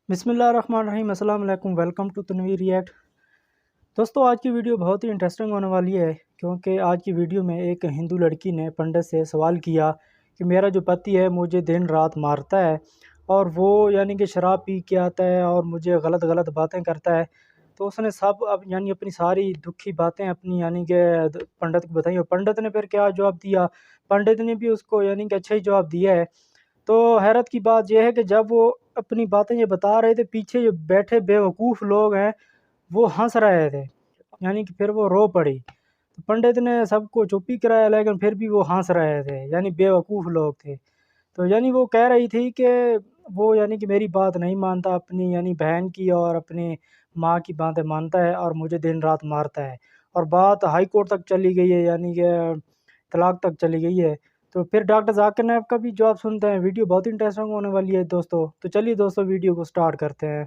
बिस्मिल्लाहिर्रहमानिर्रहीम, अस्सलाम वालेकुम। Welcome to Tanveer react. दोस्तों, आज की वीडियो बहुत ही इंटरेस्टिंग होने वाली है क्योंकि आज की वीडियो में एक हिंदू लड़की ने पंडित से सवाल किया कि मेरा जो पति है मुझे दिन रात मारता है और वो यानी कि शराब पी के आता है और मुझे गलत गलत बातें करता है। तो उसने सब अब यानी अपनी सारी दुखी बातें अपनी यानी कि पंडित को बताई और पंडित ने फिर क्या जवाब दिया। पंडित ने भी उसको यानी कि अच्छा ही जवाब दिया है। तो हैरत की बात यह है कि जब वो अपनी बातें ये बता रहे थे, पीछे जो बैठे बेवकूफ़ लोग हैं वो हंस रहे थे, यानी कि फिर वो रो पड़ी। तो पंडित ने सबको चुप ही कराया लेकिन फिर भी वो हंस रहे थे, यानी बेवकूफ़ लोग थे। तो यानी वो कह रही थी कि वो यानी कि मेरी बात नहीं मानता, अपनी यानी बहन की और अपनी माँ की बातें मानता है और मुझे दिन रात मारता है। और बात हाई कोर्ट तक चली गई है, यानी कि तलाक तक चली गई है। तो फिर डॉक्टर ज़ाकिर नायक का भी जवाब सुनते हैं। वीडियो बहुत इंटरेस्टिंग होने वाली है दोस्तों। तो चलिए दोस्तों, वीडियो को स्टार्ट करते हैं।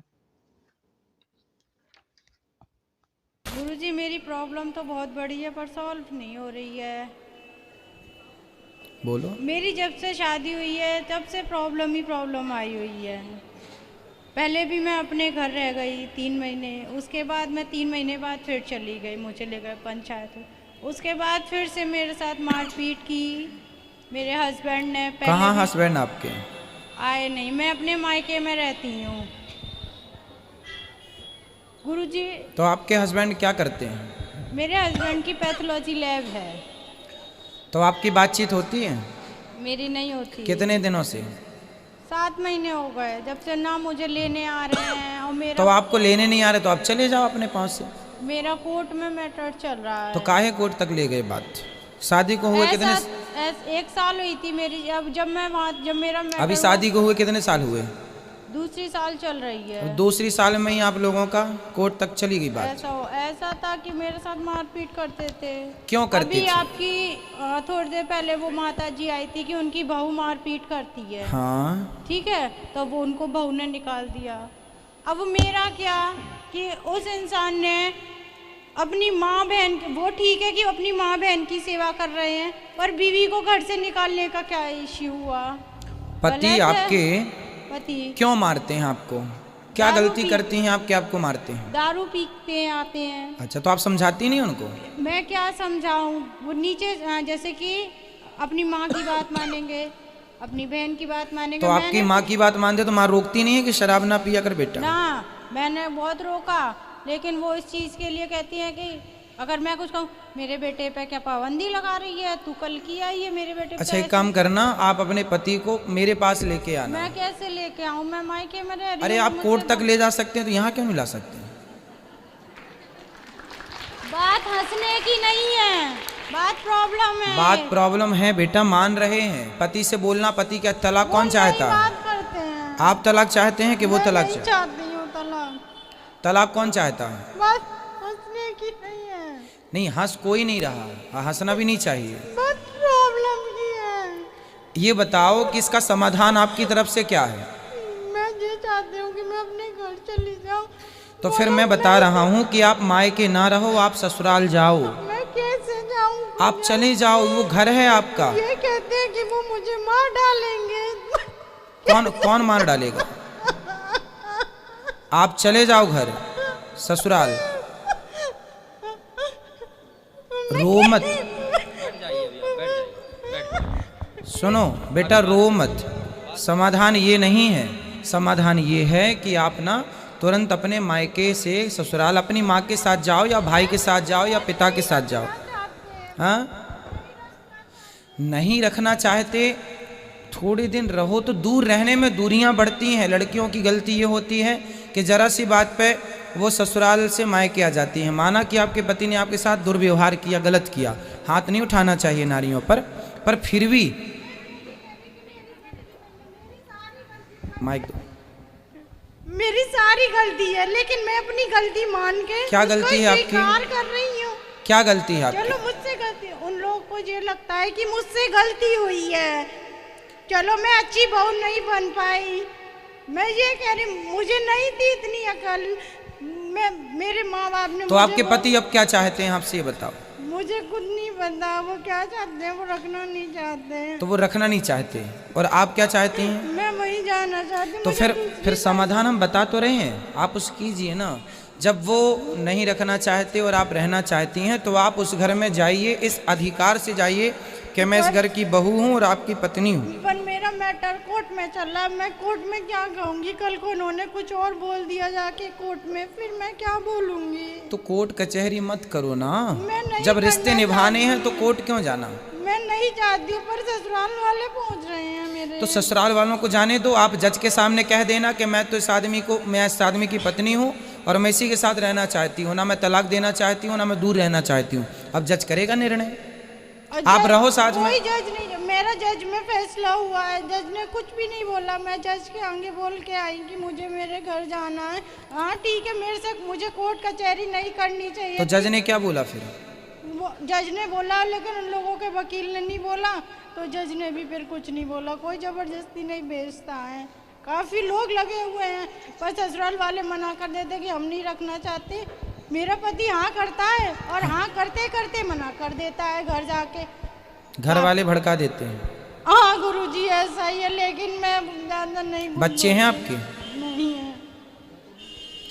गुरुजी, मेरी प्रॉब्लम तो बहुत बड़ी है पर सॉल्व नहीं हो रही है। बोलो। मेरी जब से शादी हुई है तब से प्रॉब्लम ही प्रॉब्लम आई हुई है। पहले भी मैं अपने घर रह गई 3 महीने, उसके बाद मैं 3 महीने बाद फिर चली गई, मुझे ले गए पंचायत। उसके बाद फिर से मेरे साथ मारपीट की मेरे हस्बैंड ने। कहाँ पहले हस्बैंड आपके? आए नहीं, मैं अपने मायके में रहती हूँ गुरुजी। तो आपके हस्बैंड क्या करते हैं? मेरे हस्बैंड की पैथोलॉजी लैब है। तो आपकी बातचीत होती है? मेरी नहीं होती। कितने दिनों से? 7 महीने हो गए जब से ना मुझे लेने आ रहे हैं और मेरा तो आपको लेने नहीं आ रहे तो आप चले जाओ अपने पास से। मेरा कोर्ट में मैटर चल रहा है। तो काहे कोर्ट तक ले गए बात? शादी को हुए कितने? 1 साल हुई थी मेरी। अब जब मैं वहाँ जब मेरा मैटर अभी शादी को हुए कितने साल हुए? दूसरी साल चल रही है। दूसरी साल में ही आप लोगों का कोर्ट तक चली गई बात? ऐसा था कि मेरे साथ मारपीट करते थे। क्यों करती अभी थी? आपकी थोड़ी देर पहले वो माता जी आई थी कि उनकी बहू मारपीट करती है। हाँ, ठीक है, तो वो उनको बहू ने निकाल दिया। अब मेरा क्या कि उस इंसान ने अपनी माँ बहन, वो ठीक है कि अपनी माँ बहन की सेवा कर रहे हैं, पर बीवी को घर से निकालने का क्या इश्यू हुआ? पति आपके पति क्यों मारते हैं आपको? क्या गलती करती हैं आप, आपको मारते हैं? दारू पीते हैं, आते हैं। अच्छा, तो आप समझाती नहीं उनको? मैं क्या समझाऊं? वो नीचे जैसे कि अपनी माँ की बात मानेंगे, अपनी बहन की बात मानेंगे। तो आपकी माँ की बात मानते तो माँ रोकती नहीं है कि शराब ना पिया कर बेटा? ना, मैंने बहुत रोका, लेकिन वो इस चीज़ के लिए कहती हैं कि अगर मैं कुछ कहूँ, मेरे बेटे पे क्या पाबंदी लगा रही है, तू कल की आई है मेरे बेटे पे। अच्छा, एक काम करना, आप अपने पति को मेरे पास लेके आना। मैं कैसे लेके आऊँ? मैं मायके में रह रही हूँ। अरे आप कोर्ट तक ले जा सकते हैं तो यहाँ क्यों नहीं ला सकते? बात हंसने की नहीं है, बात प्रॉब्लम है। बात प्रॉब्लम है बेटा, मान रहे हैं। पति से बोलना, पति का तलाक कौन चाहता है? बात करते हैं। आप तलाक चाहते हैं कि वो तलाक चाहते? चाहती हूँ तलाक। तलाक कौन चाहता है? बात हंसने की नहीं है। नहीं, हंस कोई नहीं रहा, हंसना भी नहीं चाहिए। बात प्रॉब्लम की है। ये बताओ कि इसका समाधान आपकी तरफ से क्या है? मैं ये चाहती हूँ कि मैं अपने घर चली जाऊँ। तो फिर मैं बता रहा हूँ कि आप मायके ना रहो, आप ससुराल जाओ। मैं कैसे जाऊँ? आप चले जाओ, वो घर है आपका। ये कहते हैं कि वो मुझे मार डालेंगे। कौन कौन मार डालेगा? आप चले जाओ घर, ससुराल। रो मत, सुनो बेटा, रो मत। समाधान ये नहीं है, समाधान ये है कि आप ना तुरंत अपने मायके से ससुराल अपनी माँ के साथ जाओ, या भाई के साथ जाओ, या पिता के साथ जाओ। हाँ, नहीं रखना चाहते, थोड़े दिन रहो। तो दूर रहने में दूरियां बढ़ती हैं। लड़कियों की गलती ये होती है कि जरा सी बात पे वो ससुराल से मायके आ जाती हैं। माना कि आपके पति ने आपके साथ दुर्व्यवहार किया, गलत किया, हाथ नहीं उठाना चाहिए नारियों पर फिर भी माइक दो। मेरी सारी गलती है, लेकिन मैं अपनी गलती मान के क्या गलती है आपकी? स्वीकार कर रही हूँ। क्या गलती है आपकी? चलो मुझसे गलती, उन लोगों को ये लगता है कि मुझसे गलती हुई है। चलो मैं अच्छी बहू नहीं बन पाई, मैं ये कह रही, मुझे नहीं थी इतनी अकल। मेरे माँ बाप ने तो आपके पति अब क्या चाहते हैं आपसे, ये बताओ। मुझे खुद नहीं पता वो क्या चाहते हैं, वो रखना नहीं चाहते हैं। तो वो रखना नहीं चाहते और आप क्या चाहती हैं? मैं वहीं जाना चाहती हूँ। तो फिर समाधान हम बता तो रहे हैं, आप उस कीजिए ना। जब वो नहीं रखना चाहते और आप रहना चाहती हैं तो आप उस घर में जाइए, इस अधिकार से जाइए कि मैं इस घर की बहू हूँ और आपकी पत्नी हूँ। पर मेरा मैटर कोर्ट में चल रहा है, मैं कोर्ट में क्या कहूँगी? कल को उन्होंने कुछ और बोल दिया जाके कोर्ट में, फिर मैं क्या बोलूँगी? तो कोर्ट कचहरी मत करो ना, मैं नहीं जब रिश्ते करना निभाने हैं चाहती तो कोर्ट क्यों जाना? मैं नहीं चाहती हूँ, पर ससुराल वाले पहुँच रहे हैं मेरे। तो ससुराल वालों को जाने दो, आप जज के सामने कह देना कि मैं इस आदमी की पत्नी हूँ और मैं इसी के साथ रहना चाहती हूँ, ना मैं तलाक देना चाहती हूँ ना मैं दूर रहना चाहती हूँ। अब जज करेगा निर्णय, आप रहो साथ में। कोई जज नहीं, मेरा जज में फैसला हुआ है, जज ने कुछ भी नहीं बोला। मैं जज के आगे बोल के आई कि मुझे मेरे घर जाना है। हाँ ठीक है, मेरे से मुझे कोर्ट कचहरी नहीं करनी चाहिए। तो जज ने क्या बोला फिर? वो जज ने बोला, लेकिन उन लोगों के वकील ने नहीं बोला, तो जज ने भी फिर कुछ नहीं बोला। कोई जबरदस्ती नहीं भेजता है, काफ़ी लोग लगे हुए हैं, पर ससुराल वाले मना कर देते कि हम नहीं रखना चाहते। मेरा पति हाँ करता है और हाँ करते करते मना कर देता है घर जाके। घर वाले भड़का देते हैं। हाँ गुरुजी ऐसा ही है, लेकिन मैं ज़्यादा नहीं। बच्चे हैं आपके? नहीं है।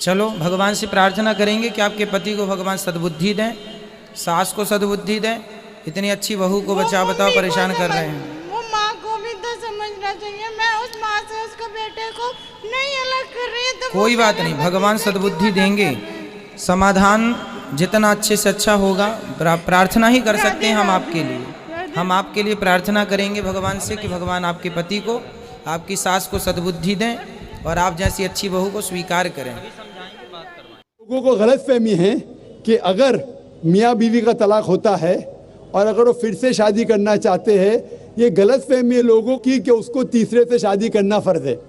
चलो भगवान से प्रार्थना करेंगे कि आपके पति को भगवान सद्बुद्धि दें, सास को सद्बुद्धि दें। इतनी अच्छी बहू को बचा बताओ परेशान कर रहे हैं। वो माँ को भी तो समझना चाहिए, मैं उस माँ से उसके बेटे को नहीं अलग कर रही तो कोई बात नहीं, भगवान सद्बुद्धि देंगे। समाधान जितना अच्छे से अच्छा होगा, प्रार्थना ही कर सकते हैं हम आपके लिए। हम आपके लिए प्रार्थना करेंगे भगवान से कि भगवान आपके पति को, आपकी सास को सद्बुद्धि दें और आप जैसी अच्छी बहू को स्वीकार करें। लोगों को गलतफहमी है कि अगर मियाँ बीवी का तलाक होता है और अगर वो फिर से शादी करना चाहते हैं, ये गलतफहमी है लोगों की कि उसको तीसरे से शादी करना फ़र्ज़ है।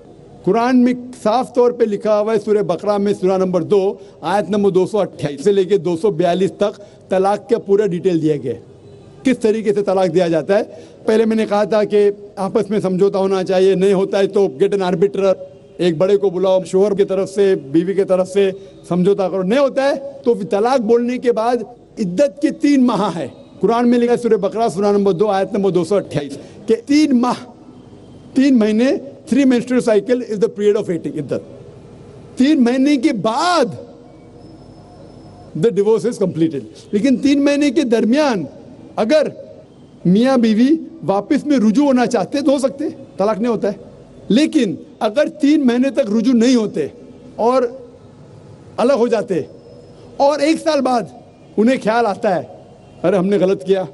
कुरान में साफ तौर पे लिखा हुआ है, सूरह बकरा में सूरा नंबर 2 आयत नंबर 228 से लेके 242 तक तलाक का पूरा डिटेल दिया गया है, किस तरीके से तलाक दिया जाता है। पहले मैंने कहा था कि आपस में समझौता होना चाहिए, नहीं होता है तो गेट एन आर्बिट्रर, एक बड़े को बुलाओ, शोहर की तरफ से बीवी की तरफ से समझौता करो। नहीं होता है तो तलाक बोलने के बाद इद्दत के 3 माह है। कुरान में लिखा है सूरह बकरा सूरा नंबर 2 आयत नंबर 228 के 3 माह, 3 महीने, 3 menstrual cycle is the period of waiting इद्दत। 3 महीने के बाद the divorce is completed। लेकिन 3 महीने के दरमियान अगर मियाँ बीवी वापस में रुजू होना चाहते तो हो सकते, तलाक नहीं होता है। लेकिन अगर 3 महीने तक रुजू नहीं होते और अलग हो जाते और 1 साल बाद उन्हें ख्याल आता है अरे हमने गलत किया,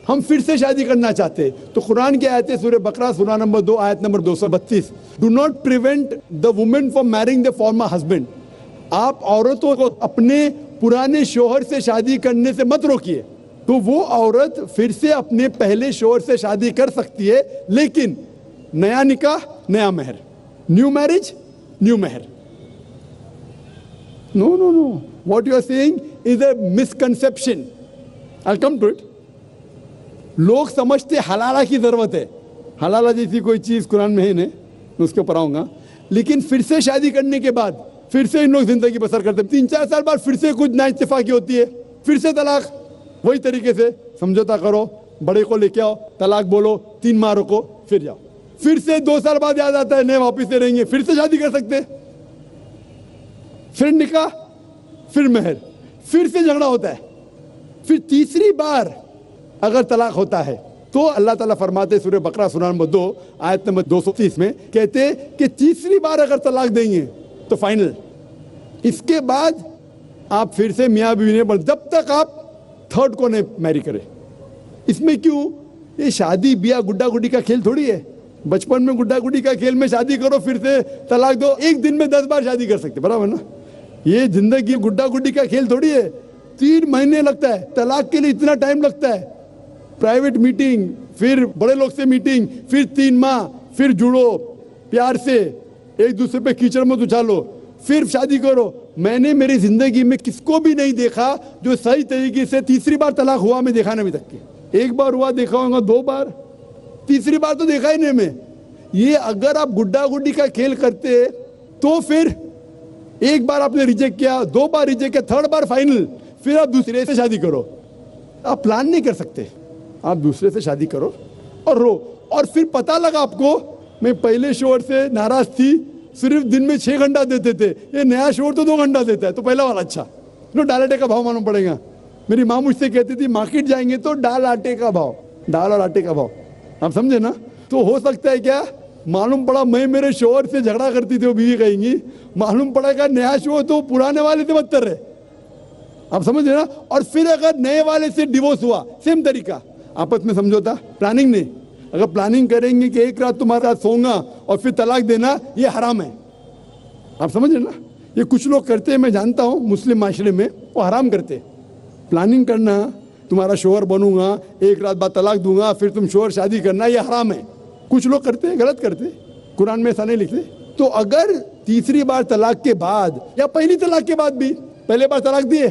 हम फिर से शादी करना चाहते, तो कुरान की आयत है सूरह बकरा सूरा नंबर 2 आयत number 232, do not prevent the women from marrying the former husband. आप औरतों को अपने पुराने शोहर से शादी करने से मत रोकिए। तो वो औरत फिर से अपने पहले शोहर से शादी कर सकती है, लेकिन नया निकाह नया महर, न्यू मैरिज न्यू महर। No no no, what you are saying is a misconception. I will come to it. लोग समझते हलाला की जरूरत है, हलाला जैसी कोई चीज कुरान में है नहीं, उसके ऊपर आऊंगा। लेकिन फिर से शादी करने के बाद फिर से इन लोग जिंदगी बसर करते, 3-4 साल बाद फिर से कुछ नाइत्तेफाकी होती है, फिर से तलाक। वही तरीके से समझौता करो, बड़े को लेके आओ, तलाक बोलो, 3 माह रुको, फिर जाओ। फिर से 2 साल बाद याद आता है नहीं वापिस से रहेंगे, फिर से शादी कर सकते, फिर निकाह, फिर महर, फिर से झगड़ा होता है। फिर तीसरी बार अगर तलाक होता है तो अल्लाह ताला फरमाते सूरह बकरा सूरा नंबर 2 आयत नंबर 230 में कहते कि तीसरी बार अगर तलाक देंगे तो फाइनल। इसके बाद आप फिर से मियाँ बीवी ने, जब तक आप थर्ड को नहीं मैरी करें। इसमें क्यों? ये शादी ब्याह गुड्डा गुड्डी का खेल थोड़ी है। बचपन में गुड्डा गुड्डी का खेल में शादी करो फिर से तलाक दो, एक दिन में 10 बार शादी कर सकते, बराबर ना? ये जिंदगी गुड्डा गुड्डी का खेल थोड़ी है। 3 महीने लगता है तलाक के लिए, इतना टाइम लगता है। प्राइवेट मीटिंग, फिर बड़े लोग से मीटिंग, फिर 3 माह, फिर जुड़ो प्यार से, एक दूसरे पे कीचड़ मत उछालो, फिर शादी करो। मैंने मेरी जिंदगी में किसको भी नहीं देखा जो सही तरीके से तीसरी बार तलाक हुआ, मैं देखा नहीं अभी तक के। 1 बार हुआ देखा होगा, 2 बार, तीसरी बार तो देखा ही नहीं मैं। ये अगर आप गुड्डा गुड्डी का खेल करते तो फिर 1 बार आपने रिजेक्ट किया, 2 बार रिजेक्ट किया, 3rd बार फाइनल, फिर आप दूसरे से शादी करो। आप प्लान नहीं कर सकते, आप दूसरे से शादी करो और रो। और फिर पता लगा आपको, मैं पहले शोहर से नाराज थी, सिर्फ दिन में 6 घंटा देते थे, ये नया शोहर तो 2 घंटा देता है, तो पहला वाला अच्छा। दाल आटे का भाव मालूम पड़ेगा। मेरी माँ मुझसे कहती थी मार्केट जाएंगे तो दाल आटे का भाव, दाल और आटे का भाव, आप समझे ना। तो हो सकता है क्या, मालूम पड़ा मैं मेरे शोहर से झगड़ा करती थी, वो बीवी कहेंगी, मालूम पड़ा क्या नया शोहर तो पुराने वाले से बदतर है, आप समझ रहे ना। और फिर अगर नए वाले से डिवोर्स हुआ, सेम तरीका, आपस में समझौता, प्लानिंग नहीं। अगर प्लानिंग करेंगे कि एक रात तुम्हारे साथ सोऊंगा और फिर तलाक देना, ये हराम है, आप समझ रहे ना। ये कुछ लोग करते हैं, मैं जानता हूँ मुस्लिम माशरे में, वो हराम करते। प्लानिंग करना, तुम्हारा शोहर बनूंगा, एक रात बाद तलाक दूंगा, फिर तुम शोहर शादी करना, ये हराम है। कुछ लोग करते हैं, गलत करते हैं, कुरान में ऐसा नहीं लिखते। तो अगर तीसरी बार तलाक के बाद या पहली तलाक के बाद भी, पहले बार तलाक दिए,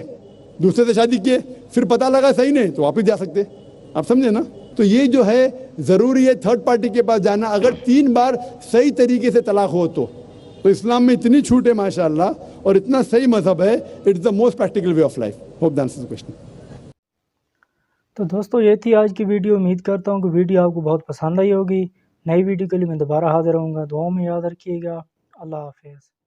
दूसरे से शादी किए, फिर पता लगा सही नहीं, तो वापस जा सकते, आप समझे ना। तो ये जो है जरूरी है थर्ड पार्टी के पास जाना, अगर 3 बार सही तरीके से तलाक हो तो इस्लाम में इतनी छूट है माशाअल्लाह, और इतना सही मजहब है, it's the most practical way of life. Hope that answers the question. तो दोस्तों ये थी आज की वीडियो। उम्मीद करता हूँ कि वीडियो आपको बहुत पसंद आई होगी। नई वीडियो के लिए मैं दोबारा हाजिर रहूँगा। दुआओं में याद रखिएगा। अल्लाह हाफिज़।